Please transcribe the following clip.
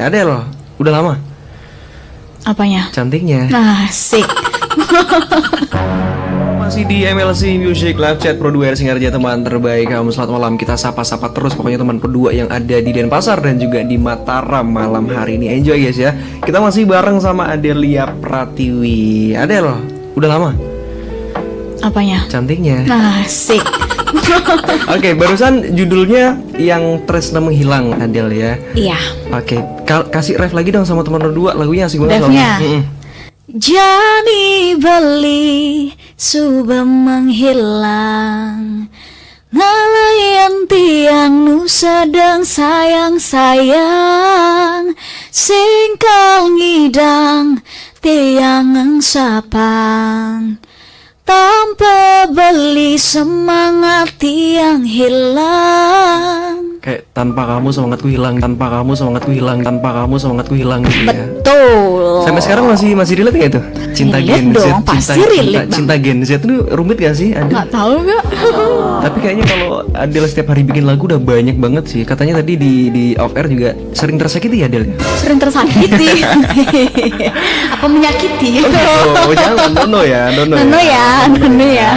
Adele, udah lama Apanya? cantiknya. Asik. Masih di MLC Music Live Chat Pro 2 Singarja, teman terbaik kamu. Selamat malam, kita sapa-sapa terus pokoknya teman Pro 2 yang ada di Denpasar dan juga di Mataram malam hari ini. Enjoy guys ya. Kita masih bareng sama Adelia Pratiwi. Adele, udah lama Apanya? cantiknya. Asik. Oke, barusan judulnya Yang Tresna Menghilang, Adele ya. Iya. Oke, kasih ref lagi dong sama teman Pro 2, lagunya asik banget Refnya. soalnya. Jani beli sudah menghilang, nalayan tiang nu sedang sayang-sayang, singkal ngidang tiang sapang, tanpa beli semangat tiang hilang. Kayak tanpa kamu semangatku hilang, tanpa kamu semangatku hilang, tanpa kamu semangatku hilang gitu ya. Betul. Sampai sekarang masih relate nggak tuh? Cinta Relate Gen Z, dong, pasti relate, Bang. cinta Gen Z itu rumit gak sih? Nggak tahu gak? Tapi kayaknya kalau Adele setiap hari bikin lagu udah banyak banget sih. Katanya tadi di off air juga sering tersakiti ya Adele. Sering tersakiti. Apa menyakiti? Oh, jangan, nono ya, nono Nono ya. ya, nono ya.